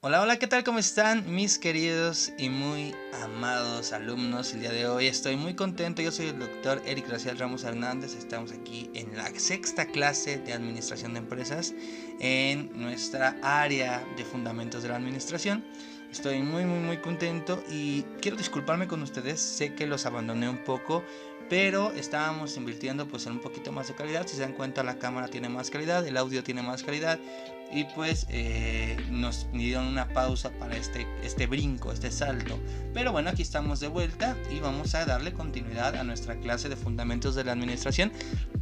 Hola, hola, ¿qué tal? ¿Cómo están mis queridos y muy amados alumnos? El día de hoy estoy muy contento. Yo soy el doctor Eric Graciel Ramos Hernández. Estamos aquí en la sexta clase de Administración de Empresas en nuestra área de Fundamentos de la Administración. Estoy muy contento y quiero disculparme con ustedes. Sé que los abandoné un poco, pero estábamos invirtiendo pues en un poquito más de calidad. Si se dan cuenta, la cámara tiene más calidad, el audio tiene más calidad. Y pues nos dieron una pausa para este brinco, este salto. Pero bueno, aquí estamos de vuelta y vamos a darle continuidad a nuestra clase de Fundamentos de la Administración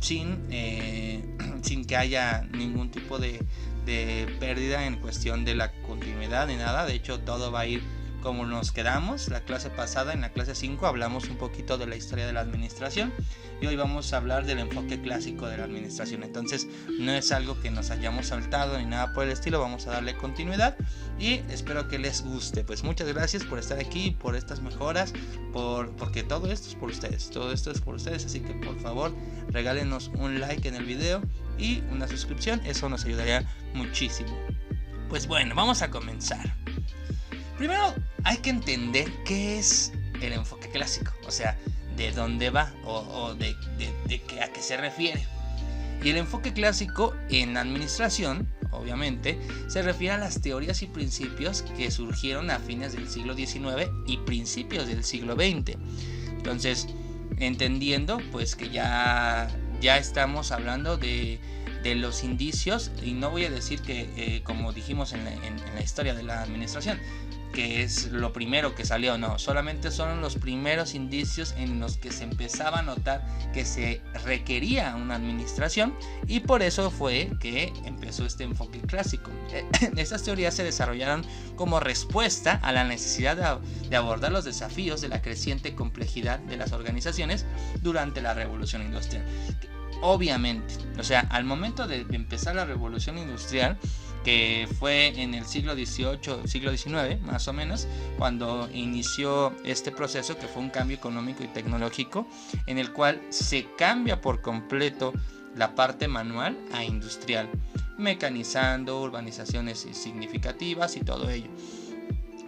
sin que haya ningún tipo de pérdida en cuestión de la continuidad ni nada. De hecho, todo va a ir como nos quedamos. La clase pasada, en la clase 5, hablamos un poquito de la historia de la administración y hoy vamos a hablar del enfoque clásico de la administración. Entonces no es algo que nos hayamos saltado ni nada por el estilo. Vamos a darle continuidad y espero que les guste. Pues muchas gracias por estar aquí, por estas mejoras, porque todo esto es por ustedes. Todo esto es por ustedes, así que por favor regálenos un like en el video y una suscripción. Eso nos ayudaría muchísimo. Pues bueno, vamos a comenzar. Primero hay que entender qué es el enfoque clásico, o sea, de dónde va o de a qué se refiere. Y el enfoque clásico en la administración, obviamente, se refiere a las teorías y principios que surgieron a fines del siglo XIX y principios del siglo XX. Entonces, entendiendo pues que ya estamos hablando de los indicios, y no voy a decir que como dijimos en la historia de la administración, que es lo primero que salió, no, solamente son los primeros indicios en los que se empezaba a notar que se requería una administración, y por eso fue que empezó este enfoque clásico. Estas teorías se desarrollaron como respuesta a la necesidad de abordar los desafíos de la creciente complejidad de las organizaciones durante la Revolución Industrial. Obviamente, o sea, al momento de empezar la Revolución Industrial, que fue en el siglo XVIII, siglo XIX más o menos, cuando inició este proceso, que fue un cambio económico y tecnológico, en el cual se cambia por completo la parte manual a industrial, mecanizando, urbanizaciones significativas y todo ello.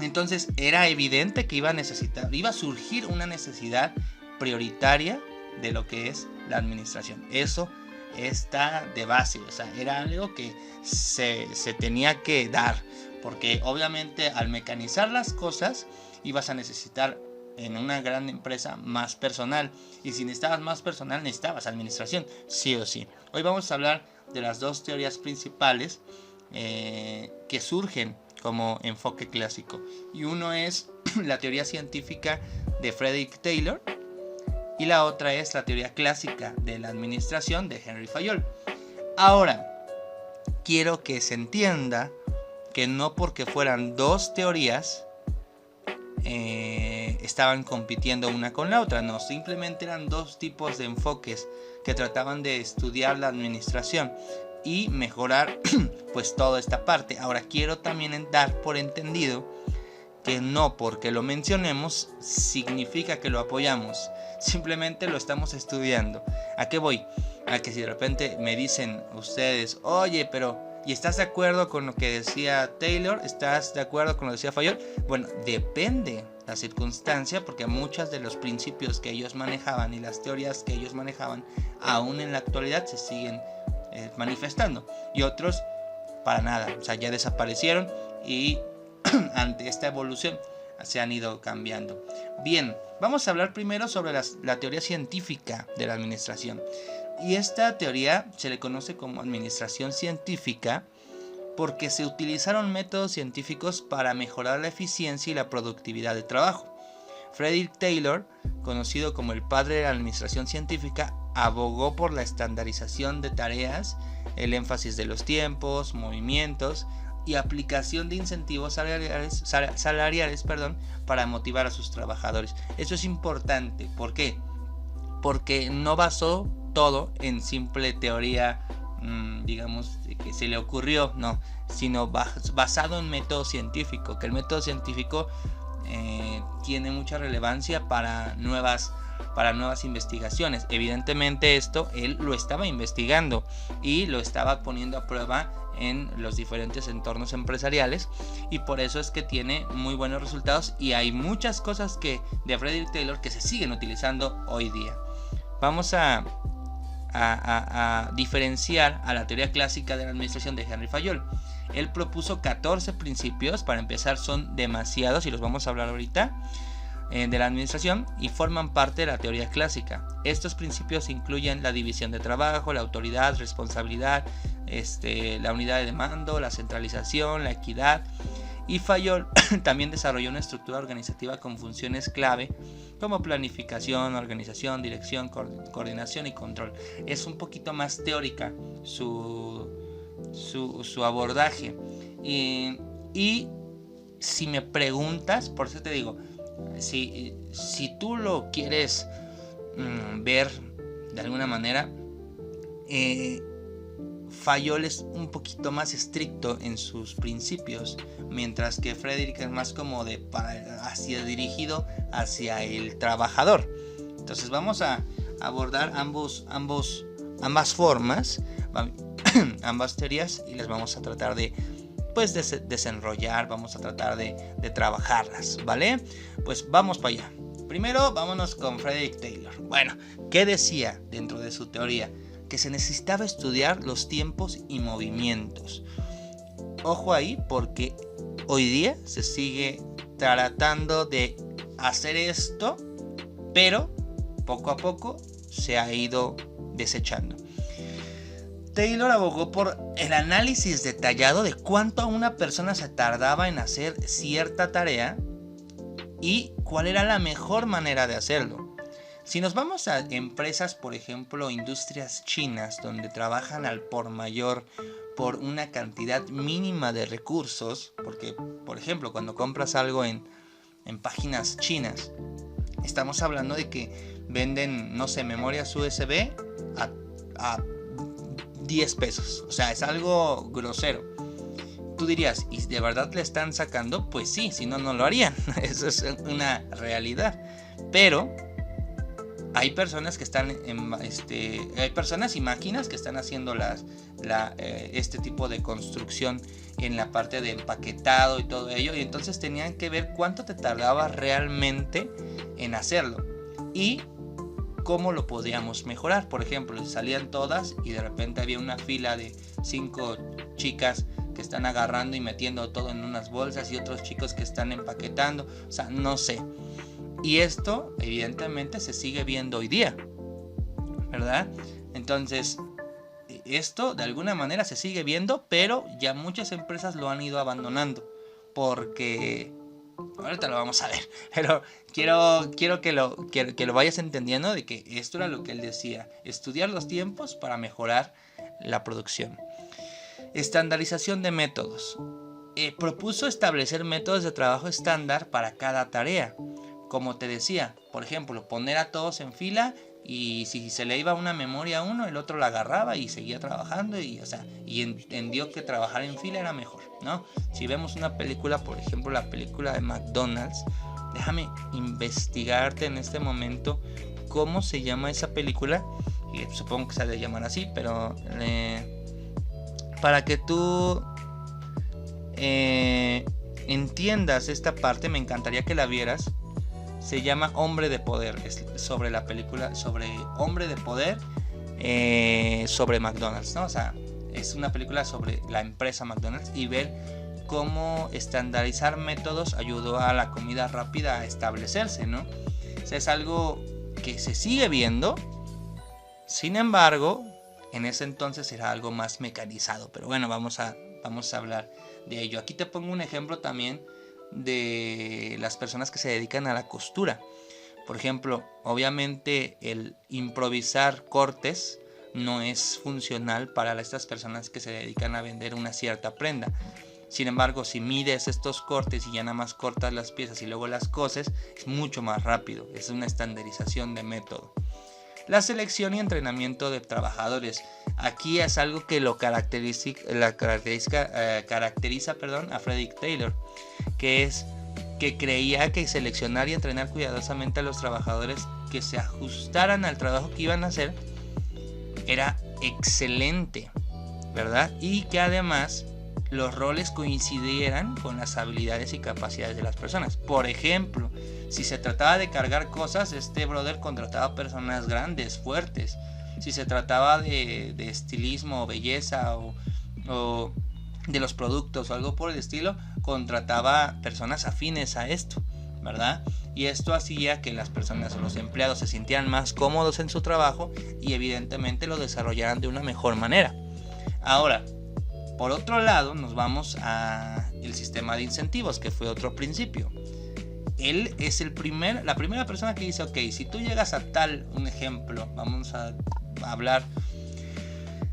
Entonces era evidente que iba a surgir una necesidad prioritaria de lo que es la administración. Eso está de base, o sea, era algo que se tenía que dar, porque obviamente al mecanizar las cosas ibas a necesitar en una gran empresa más personal, y si necesitabas más personal necesitabas administración, sí o sí. Hoy vamos a hablar de las dos teorías principales que surgen como enfoque clásico, y uno es la teoría científica de Frederick Taylor y la otra es la teoría clásica de la administración de Henry Fayol. Ahora, quiero que se entienda que no porque fueran dos teorías estaban compitiendo una con la otra, no, simplemente eran dos tipos de enfoques que trataban de estudiar la administración y mejorar pues toda esta parte. Ahora, quiero también dar por entendido que no porque lo mencionemos significa que lo apoyamos, simplemente lo estamos estudiando. ¿A qué voy? A que si de repente me dicen ustedes, oye, pero ¿y estás de acuerdo con lo que decía Taylor? ¿Estás de acuerdo con lo que decía Fayol? Bueno, depende la circunstancia, porque muchos de los principios que ellos manejaban y las teorías que ellos manejaban aún en la actualidad se siguen manifestando, y otros para nada, o sea, ya desaparecieron y ante esta evolución se han ido cambiando. Bien, vamos a hablar primero sobre la teoría científica de la administración. Y esta teoría se le conoce como administración científica porque se utilizaron métodos científicos para mejorar la eficiencia y la productividad de trabajo. Frederick Taylor, conocido como el padre de la administración científica, abogó por la estandarización de tareas, el énfasis de los tiempos, movimientos y aplicación de incentivos salariales para motivar a sus trabajadores. Eso es importante. ¿Por qué? Porque no basó todo en simple teoría, digamos, que se le ocurrió, no, sino basado en método científico, que el método científico tiene mucha relevancia para nuevas para nuevas investigaciones. Evidentemente esto él lo estaba investigando y lo estaba poniendo a prueba en los diferentes entornos empresariales, y por eso es que tiene muy buenos resultados, y hay muchas cosas de Frederick Taylor que se siguen utilizando hoy día. Vamos a diferenciar a la teoría clásica de la administración de Henry Fayol. Él propuso 14 principios, para empezar son demasiados y los vamos a hablar ahorita, de la administración, y forman parte de la teoría clásica. Estos principios incluyen la división de trabajo, la autoridad, responsabilidad, la unidad de mando, la centralización, la equidad. Y Fayol también desarrolló una estructura organizativa con funciones clave como planificación, organización, dirección, coordinación y control. Es un poquito más teórica su abordaje. Y si me preguntas, por eso te digo, si tú lo quieres ver de alguna manera, Fayol es un poquito más estricto en sus principios, mientras que Frederick es más como dirigido hacia el trabajador. Entonces vamos a abordar ambas formas, ambas teorías, y las vamos a tratar de desenrollar, vamos a tratar de trabajarlas, ¿vale? Pues vamos para allá. Primero vámonos con Frederick Taylor. Bueno, ¿qué decía dentro de su teoría? Que se necesitaba estudiar los tiempos y movimientos. Ojo ahí, porque hoy día se sigue tratando de hacer esto, pero poco a poco se ha ido desechando. Taylor abogó por el análisis detallado de cuánto una persona se tardaba en hacer cierta tarea y cuál era la mejor manera de hacerlo. Si nos vamos a empresas, por ejemplo, industrias chinas, donde trabajan al por mayor por una cantidad mínima de recursos, porque, por ejemplo, cuando compras algo en páginas chinas, estamos hablando de que venden, no sé, memorias USB a 10 pesos. O sea, es algo grosero. Tú dirías, ¿y de verdad le están sacando? Pues sí, si no, no lo harían. Eso es una realidad. Pero hay personas que están hay personas y máquinas que están haciendo este tipo de construcción en la parte de empaquetado y todo ello, y entonces tenían que ver cuánto te tardaba realmente en hacerlo y cómo lo podíamos mejorar. Por ejemplo, salían todas y de repente había una fila de 5 chicas que están agarrando y metiendo todo en unas bolsas y otros chicos que están empaquetando, o sea, no sé. Y esto evidentemente se sigue viendo hoy día, ¿verdad? Entonces, esto de alguna manera se sigue viendo, pero ya muchas empresas lo han ido abandonando, porque ahorita lo vamos a ver, pero quiero que lo vayas entendiendo, de que esto era lo que él decía: estudiar los tiempos para mejorar la producción. Estandarización de métodos. Propuso establecer métodos de trabajo estándar para cada tarea. Como te decía, por ejemplo, poner a todos en fila, y si se le iba una memoria a uno, el otro la agarraba y seguía trabajando, y entendió que trabajar en fila era mejor, ¿no? Si vemos una película, por ejemplo, la película de McDonald's, déjame investigarte en este momento cómo se llama esa película, y supongo que se ha de llamar así, pero para que tú entiendas esta parte, me encantaría que la vieras. Se llama Hombre de Poder. Es sobre la película, sobre hombre de poder, sobre McDonald's, ¿no? O sea, es una película sobre la empresa McDonald's, y ver cómo estandarizar métodos ayudó a la comida rápida a establecerse, ¿no? O sea, es algo que se sigue viendo. Sin embargo, en ese entonces era algo más mecanizado. Pero bueno, vamos a hablar de ello. Aquí te pongo un ejemplo también de las personas que se dedican a la costura. Por ejemplo, obviamente el improvisar cortes no es funcional para estas personas que se dedican a vender una cierta prenda. Sin embargo, si mides estos cortes y ya nada más cortas las piezas y luego las coses, es mucho más rápido. Es una estandarización de método. La selección y entrenamiento de trabajadores. Aquí es algo que lo caracteriza a Frederick Taylor, que es que creía que seleccionar y entrenar cuidadosamente a los trabajadores que se ajustaran al trabajo que iban a hacer era excelente, ¿verdad? Y que además los roles coincidieran con las habilidades y capacidades de las personas. Por ejemplo, si se trataba de cargar cosas, este brother contrataba personas grandes, fuertes. Si se trataba de estilismo o belleza o de los productos o algo por el estilo, contrataba personas afines a esto, ¿verdad? Y esto hacía que las personas o los empleados se sintieran más cómodos en su trabajo y evidentemente lo desarrollaran de una mejor manera. Ahora, por otro lado, nos vamos al sistema de incentivos, que fue otro principio. Él es la primera persona que dice, ok, si tú llegas a un ejemplo, vamos a hablar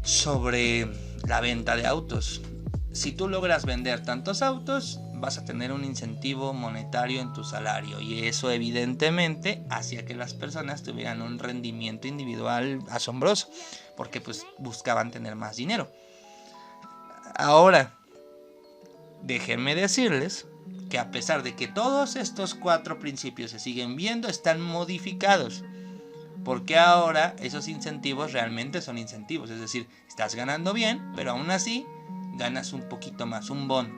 sobre la venta de autos. Si tú logras vender tantos autos, vas a tener un incentivo monetario en tu salario, y eso evidentemente hacía que las personas tuvieran un rendimiento individual asombroso, porque pues buscaban tener más dinero. Ahora, déjenme decirles que a pesar de que todos estos 4 principios se siguen viendo, están modificados, porque ahora esos incentivos realmente son incentivos, es decir, estás ganando bien, pero aún así ganas un poquito más, un bono.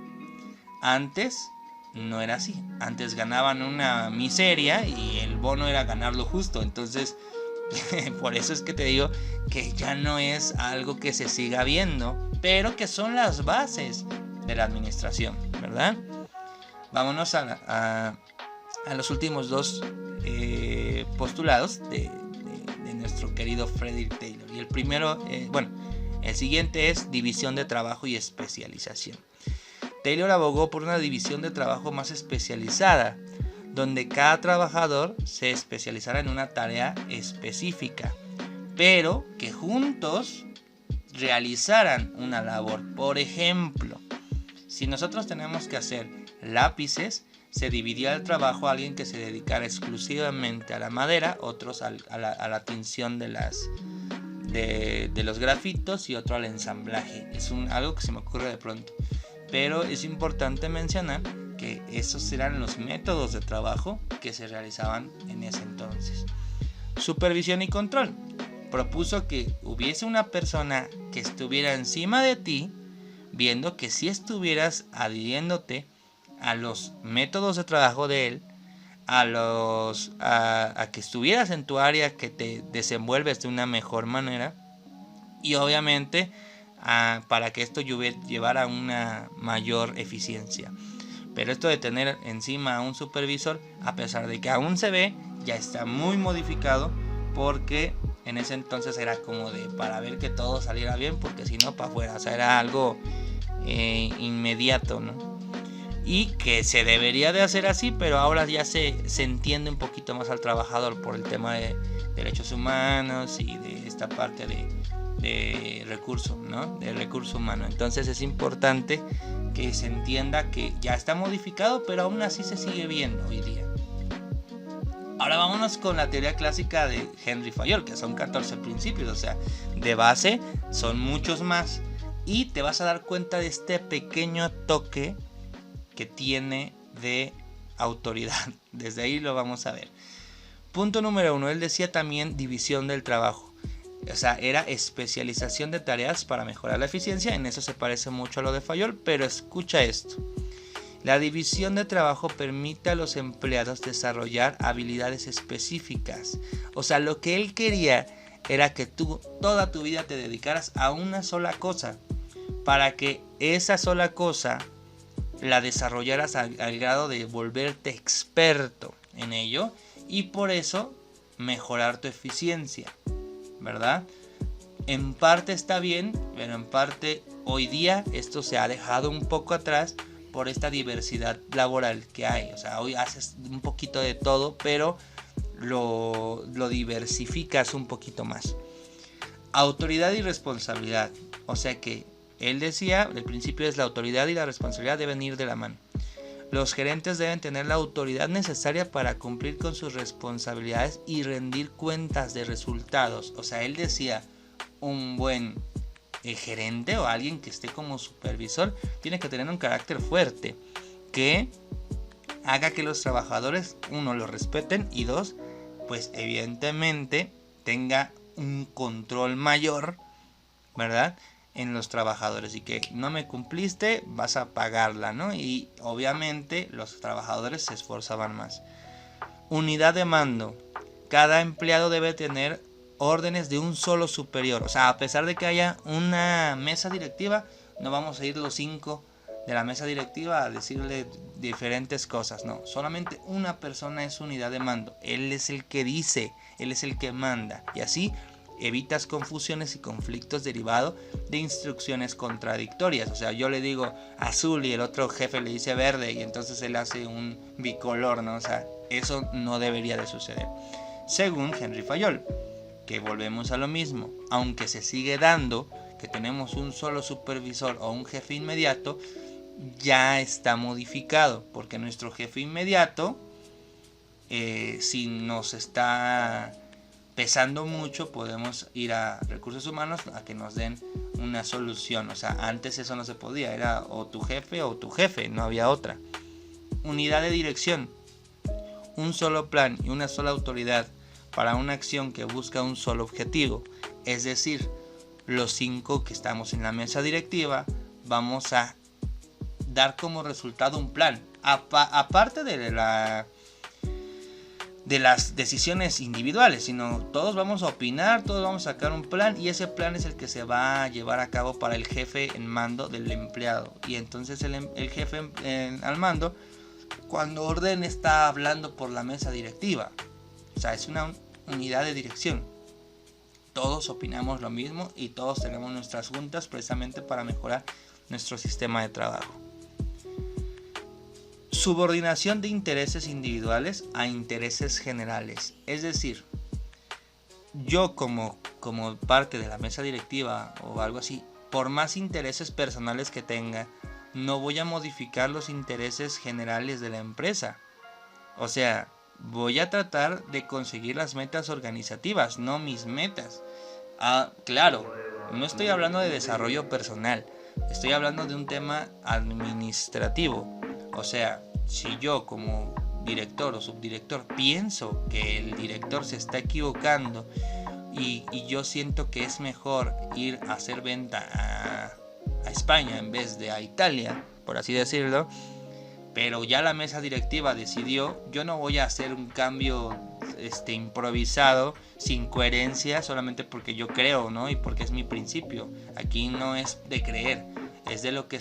Antes no era así, antes ganaban una miseria y el bono era ganarlo justo. Entonces por eso es que te digo que ya no es algo que se siga viendo, pero que son las bases de la administración, ¿verdad? Vámonos a los últimos 2 postulados de nuestro querido Frederick Taylor. Y el primero, el siguiente es división de trabajo y especialización. Taylor abogó por una división de trabajo más especializada, donde cada trabajador se especializara en una tarea específica, pero que juntos realizaran una labor. Por ejemplo, si nosotros tenemos que hacer lápices, se dividía el trabajo a alguien que se dedicara exclusivamente a la madera, otros a la tinción de los grafitos y otro al ensamblaje. Es algo que se me ocurre de pronto, pero es importante mencionar que esos eran los métodos de trabajo que se realizaban en ese entonces. Supervisión y control. Propuso que hubiese una persona que estuviera encima de ti, viendo que si estuvieras adhiriéndote a los métodos de trabajo de él, a que estuvieras en tu área, que te desenvuelves de una mejor manera, y obviamente para que esto llevara a una mayor eficiencia. Pero esto de tener encima a un supervisor, a pesar de que aún se ve, ya está muy modificado, porque en ese entonces era como para ver que todo saliera bien, porque si no, para afuera. O sea, era algo inmediato, ¿no? Y que se debería de hacer así, pero ahora ya se entiende un poquito más al trabajador por el tema de derechos humanos y de esta parte de recurso, ¿no? De recurso humano. Entonces es importante que se entienda que ya está modificado, pero aún así se sigue viendo hoy día. Ahora vámonos con la teoría clásica de Henry Fayol, que son 14 principios, o sea, de base son muchos más, y te vas a dar cuenta de este pequeño toque que tiene de autoridad. Desde ahí lo vamos a ver. Punto número 1, él decía también división del trabajo. O sea, era especialización de tareas para mejorar la eficiencia. En eso se parece mucho a lo de Fayol, pero escucha esto. La división de trabajo permite a los empleados desarrollar habilidades específicas. O sea, lo que él quería era que tú toda tu vida te dedicaras a una sola cosa, para que esa sola cosa la desarrollaras al grado de volverte experto en ello, y por eso mejorar tu eficiencia, ¿verdad? En parte está bien, pero en parte hoy día esto se ha dejado un poco atrás por esta diversidad laboral que hay. O sea, hoy haces un poquito de todo, pero lo diversificas un poquito más. Autoridad y responsabilidad. O sea que él decía, el principio es la autoridad y la responsabilidad deben ir de la mano. Los gerentes deben tener la autoridad necesaria para cumplir con sus responsabilidades y rendir cuentas de resultados. O sea, él decía, un buen gerente o alguien que esté como supervisor tiene que tener un carácter fuerte, que haga que los trabajadores, 1, lo respeten, y 2, pues evidentemente tenga un control mayor, ¿verdad?, en los trabajadores, y que no me cumpliste, vas a pagarla, ¿no? Y obviamente los trabajadores se esforzaban más. Unidad de mando. Cada empleado debe tener órdenes de un solo superior. O sea, a pesar de que haya una mesa directiva, no vamos a ir los 5 de la mesa directiva a decirle diferentes cosas. No, solamente una persona es unidad de mando. Él es el que dice, él es el que manda. Y así evitas confusiones y conflictos derivados de instrucciones contradictorias. O sea, yo le digo azul y el otro jefe le dice verde y entonces él hace un bicolor, ¿no? O sea, eso no debería de suceder. Según Henry Fayol, que volvemos a lo mismo, aunque se sigue dando que tenemos un solo supervisor o un jefe inmediato, ya está modificado, porque nuestro jefe inmediato, si nos está pesando mucho, podemos ir a recursos humanos a que nos den una solución. O sea, antes eso no se podía, era o tu jefe, no había otra. Unidad de dirección. Un solo plan y una sola autoridad para una acción que busca un solo objetivo. Es decir, los 5 que estamos en la mesa directiva vamos a dar como resultado un plan. Aparte de las decisiones individuales, sino todos vamos a opinar, todos vamos a sacar un plan, y ese plan es el que se va a llevar a cabo para el jefe en mando del empleado. Y entonces el jefe al mando, cuando ordene, está hablando por la mesa directiva. O sea, es una unidad de dirección. Todos opinamos lo mismo y todos tenemos nuestras juntas precisamente para mejorar nuestro sistema de trabajo. Subordinación de intereses individuales a intereses generales. Es decir, yo como parte de la mesa directiva o algo así, por más intereses personales que tenga, no voy a modificar los intereses generales de la empresa. O sea, voy a tratar de conseguir las metas organizativas, no mis metas. Claro, no estoy hablando de desarrollo personal, estoy hablando de un tema administrativo. O sea, si yo como director o subdirector pienso que el director se está equivocando y yo siento que es mejor ir a hacer venta a España en vez de a Italia, por así decirlo, pero ya la mesa directiva decidió, yo no voy a hacer un cambio improvisado, sin coherencia, solamente porque yo creo, ¿no? Y porque es mi principio. Aquí no es de creer, es de lo que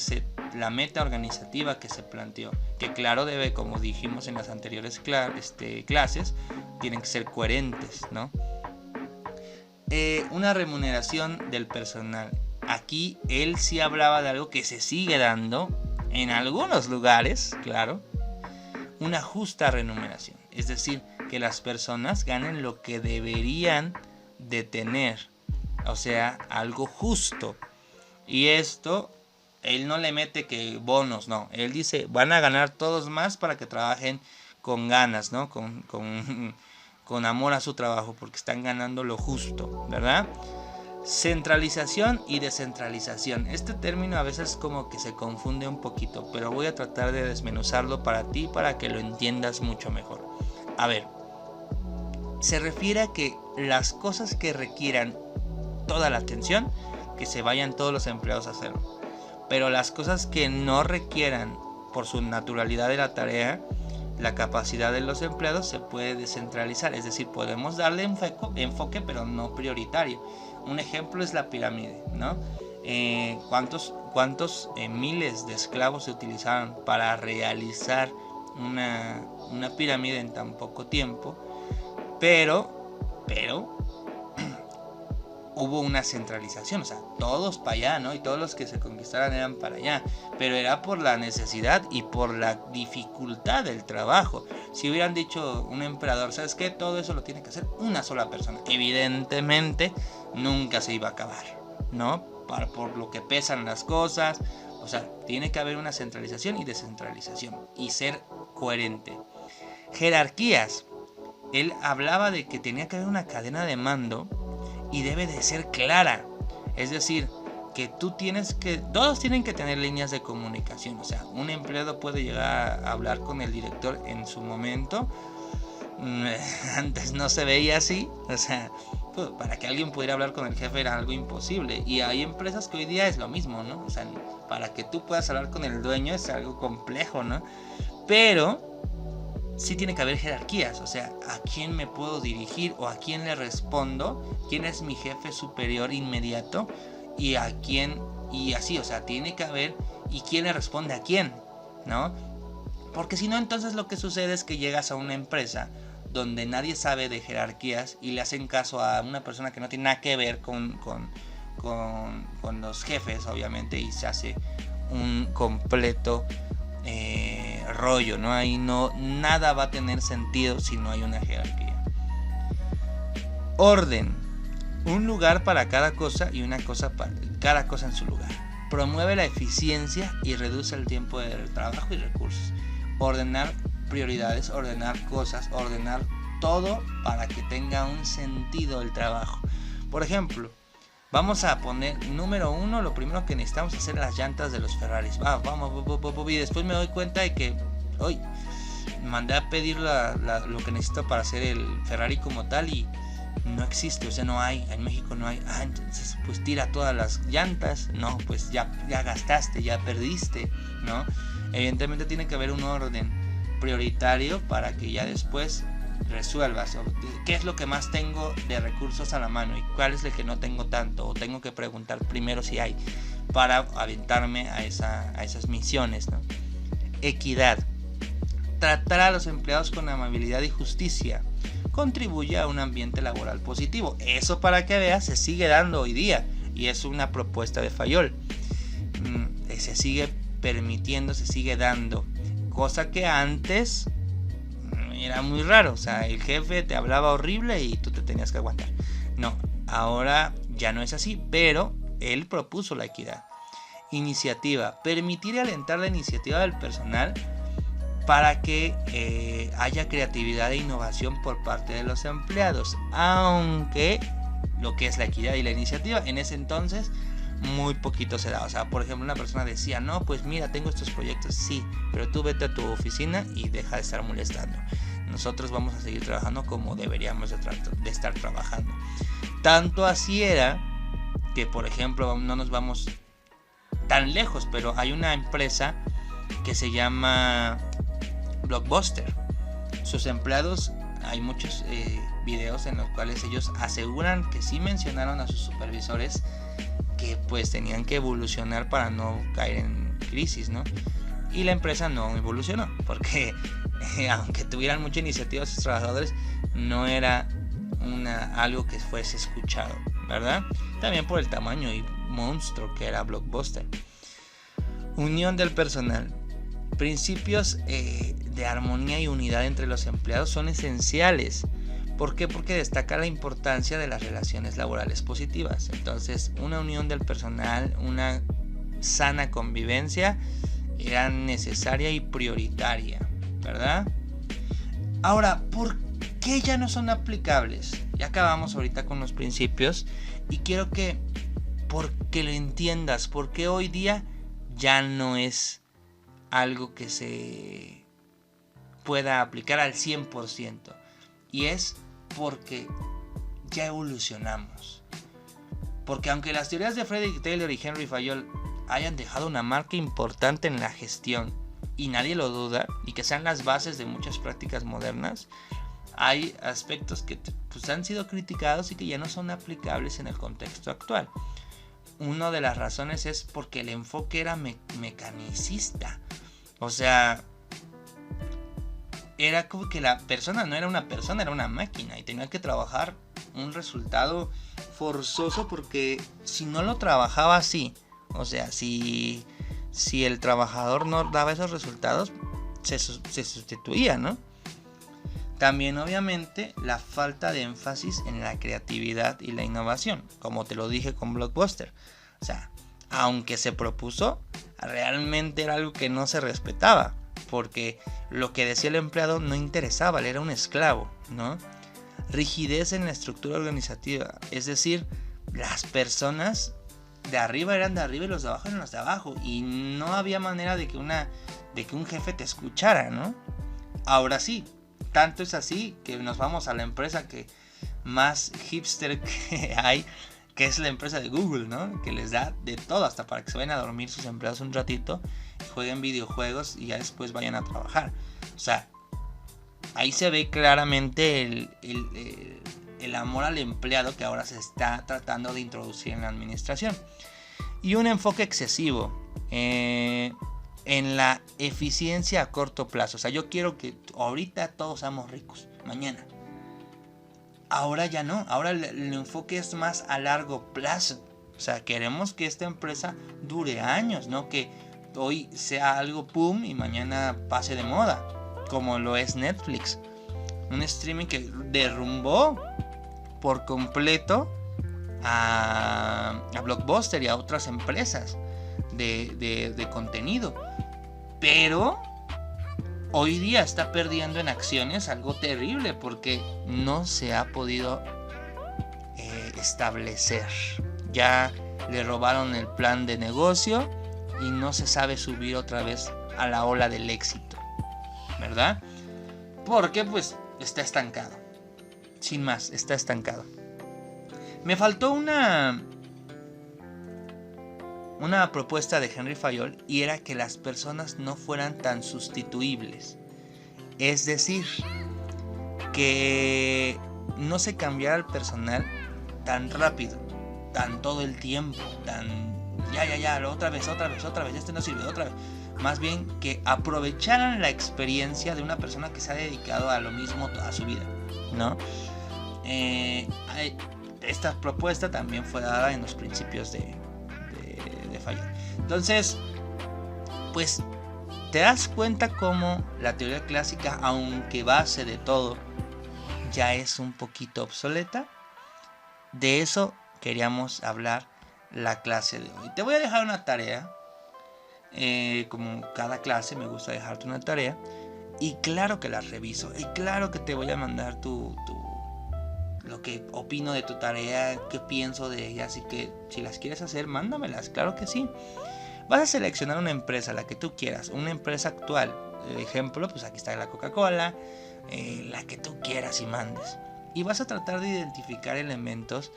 la meta organizativa que se planteó, que claro debe, como dijimos en las anteriores clases, tienen que ser coherentes, ¿no? Una remuneración del personal. Aquí él sí hablaba de algo que se sigue dando en algunos lugares, claro, una justa remuneración, es decir, que las personas ganen lo que deberían de tener, o sea, algo justo. Y esto, él no le mete que bonos, no, él dice, van a ganar todos más para que trabajen con ganas, ¿no? Con amor a su trabajo, porque están ganando lo justo, ¿verdad? Centralización y descentralización. Este término a veces como que se confunde un poquito, pero voy a tratar de desmenuzarlo para ti para que lo entiendas mucho mejor. A ver, se refiere a que las cosas que requieran toda la atención, que se vayan todos los empleados a hacerlo. Pero las cosas que no requieran, por su naturalidad de la tarea, la capacidad de los empleados, se puede descentralizar. Es decir, podemos darle enfoque, pero no prioritario. Un ejemplo es la pirámide, ¿no? ¿Cuántos miles de esclavos se utilizaron para realizar una pirámide en tan poco tiempo? Pero hubo una centralización, o sea, todos para allá, ¿no? Y todos los que se conquistaran eran para allá, pero era por la necesidad y por la dificultad del trabajo. Si hubieran dicho un emperador, ¿sabes qué? Todo eso lo tiene que hacer una sola persona, evidentemente nunca se iba a acabar, ¿no? Por lo que pesan las cosas. O sea, tiene que haber una centralización y descentralización y ser coherente. Jerarquías. Él hablaba de que tenía que haber una cadena de mando y debe de ser clara. Es decir, que todos tienen que tener líneas de comunicación. O sea, un empleado puede llegar a hablar con el director en su momento, Antes no se veía así, o sea, pues, para que alguien pudiera hablar con el jefe era algo imposible. Y hay empresas que hoy día es lo mismo, ¿no? O sea, para que tú puedas hablar con el dueño es algo complejo, ¿no? Pero sí tiene que haber jerarquías, o sea, ¿a quién me puedo dirigir o a quién le respondo? ¿Quién es mi jefe superior inmediato? Y a quién, y así, o sea, tiene que haber, y quién le responde a quién, ¿no? Porque si no, entonces lo que sucede es que llegas a una empresa donde nadie sabe de jerarquías y le hacen caso a una persona que no tiene nada que ver con los jefes, obviamente, y se hace un completo rollo, ¿no? Ahí no, nada va a tener sentido si no hay una jerarquía. Orden. Un lugar para cada cosa y una cosa para cada cosa en su lugar. Promueve la eficiencia y reduce el tiempo de trabajo y recursos. Ordenar prioridades, ordenar cosas, ordenar todo para que tenga un sentido el trabajo. Por ejemplo, vamos a poner número 1, lo primero que necesitamos hacer las llantas de los Ferraris. Vamos, y después me doy cuenta de que hoy mandé a pedir lo que necesito para hacer el Ferrari como tal y no existe, o sea, no hay, en México no hay. Entonces pues tira todas las llantas, no, pues ya gastaste, ya perdiste, ¿no? Evidentemente tiene que haber un orden prioritario para que ya después resuelvas qué es lo que más tengo de recursos a la mano y cuál es el que no tengo tanto, o tengo que preguntar primero si hay para aventarme a esas misiones, ¿no? Equidad. Tratar a los empleados con amabilidad y justicia contribuye a un ambiente laboral positivo. Eso, para que veas, se sigue dando hoy día y es una propuesta de Fayol. Se sigue permitiendo, se sigue dando, cosa que antes era muy raro. O sea, el jefe te hablaba horrible y tú te tenías que aguantar. No, ahora ya no es así, pero él propuso la equidad. Iniciativa. Permitir y alentar la iniciativa del personal para que haya creatividad e innovación por parte de los empleados, aunque lo que es la equidad y la iniciativa en ese entonces muy poquito se da. O sea, por ejemplo, una persona decía, no, pues mira, tengo estos proyectos, sí, pero tú vete a tu oficina y deja de estar molestando. Nosotros vamos a seguir trabajando como deberíamos de estar trabajando. Tanto así era que, por ejemplo, no nos vamos tan lejos, pero hay una empresa que se llama Blockbuster. Sus empleados, hay muchos videos en los cuales ellos aseguran que sí mencionaron a sus supervisores que pues tenían que evolucionar para no caer en crisis, ¿no? Y la empresa no evolucionó porque aunque tuvieran mucha iniciativa sus trabajadores, no era algo que fuese escuchado, ¿verdad? También por el tamaño y monstruo que era Blockbuster. Unión del personal. Principios de armonía y unidad entre los empleados son esenciales. ¿Por qué? Porque destaca la importancia de las relaciones laborales positivas. Entonces, una unión del personal, una sana convivencia era necesaria y prioritaria, ¿verdad? Ahora, ¿por qué ya no son aplicables? Ya acabamos ahorita con los principios y quiero porque lo entiendas, porque hoy día ya no es algo que se pueda aplicar al 100%, y es porque ya evolucionamos. Porque aunque las teorías de Frederick Taylor y Henry Fayol hayan dejado una marca importante en la gestión, y nadie lo duda, y que sean las bases de muchas prácticas modernas, hay aspectos que pues, han sido criticados y que ya no son aplicables en el contexto actual. Una de las razones es porque el enfoque era mecanicista. O sea, era como que la persona no era una persona, era una máquina y tenía que trabajar un resultado forzoso, porque si no lo trabajaba así, o sea, si el trabajador no daba esos resultados, se sustituía, ¿no? También, obviamente, la falta de énfasis en la creatividad y la innovación, como te lo dije con Blockbuster. O sea, aunque se propuso, realmente era algo que no se respetaba, porque lo que decía el empleado no interesaba, él era un esclavo, ¿no? Rigidez en la estructura organizativa, es decir, las personas de arriba eran de arriba y los de abajo eran los de abajo, y no había manera de que un jefe te escuchara, ¿no? Ahora sí, Tanto es así que nos vamos a la empresa que más hipster que hay, que es la empresa de Google, ¿no? Que les da de todo, hasta para que se vayan a dormir sus empleados un ratito, jueguen videojuegos y ya después vayan a trabajar. O sea, ahí se ve claramente el amor al empleado que ahora se está tratando de introducir en la administración. Y un enfoque excesivo en la eficiencia a corto plazo. O sea, yo quiero que ahorita todos seamos ricos, mañana. Ahora ya no, ahora el enfoque es más a largo plazo. O sea, queremos que esta empresa dure años, no que hoy sea algo pum y mañana pase de moda, como lo es Netflix. Un streaming que derrumbó por completo a Blockbuster y a otras empresas de contenido. Pero hoy día está perdiendo en acciones algo terrible porque no se ha podido establecer. Ya le robaron el plan de negocio y no se sabe subir otra vez a la ola del éxito, ¿verdad? Porque pues está estancado. Sin más, está estancado. Me faltó una propuesta de Henry Fayol, y era que las personas no fueran tan sustituibles. Es decir, que no se cambiara el personal tan rápido, tan todo el tiempo, tan ya, otra vez, este no sirve, otra vez. Más bien que aprovecharan la experiencia de una persona que se ha dedicado a lo mismo toda su vida, ¿no? Esta propuesta también fue dada en los principios de Fayol. Entonces, pues te das cuenta cómo la teoría clásica, aunque base de todo, ya es un poquito obsoleta. De eso queríamos hablar la clase de hoy. Te voy a dejar una tarea. Como cada clase me gusta dejarte una tarea. Y claro que la reviso. Y claro que te voy a mandar lo que opino de tu tarea, qué pienso de ella. Así que si las quieres hacer, mándamelas, claro que sí. Vas a seleccionar una empresa, la que tú quieras, una empresa actual. Ejemplo, pues aquí está la Coca-Cola, la que tú quieras y mandes. Y vas a tratar de identificar elementos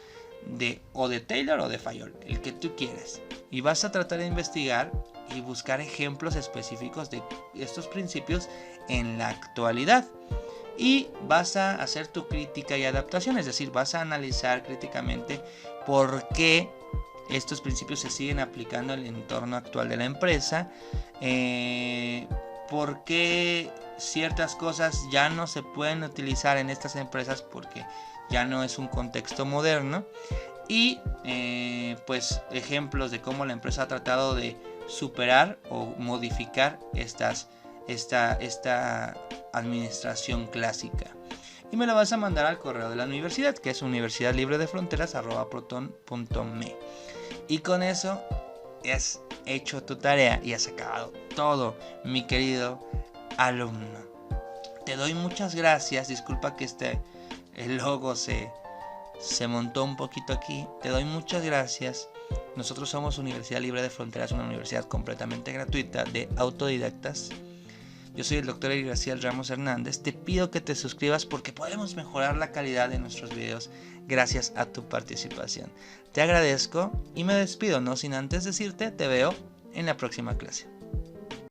de Taylor o de Fayol, el que tú quieras. Y vas a tratar de investigar y buscar ejemplos específicos de estos principios en la actualidad. Y vas a hacer tu crítica y adaptación, es decir, vas a analizar críticamente por qué estos principios se siguen aplicando en el entorno actual de la empresa, por qué ciertas cosas ya no se pueden utilizar en estas empresas porque ya no es un contexto moderno, y pues ejemplos de cómo la empresa ha tratado de superar o modificar esta administración clásica. Y me lo vas a mandar al correo de la universidad, que es universidadlibredefronteras@proton.me. Y con eso has hecho tu tarea y has acabado todo, mi querido alumno. Te doy muchas gracias. Disculpa que el logo se montó un poquito aquí. Te doy muchas gracias. Nosotros somos Universidad Libre de Fronteras, una universidad completamente gratuita de autodidactas. Yo soy el doctor Eric Graciel Ramos Hernández. Te pido que te suscribas porque podemos mejorar la calidad de nuestros videos gracias a tu participación. Te agradezco y me despido, no sin antes decirte, te veo en la próxima clase.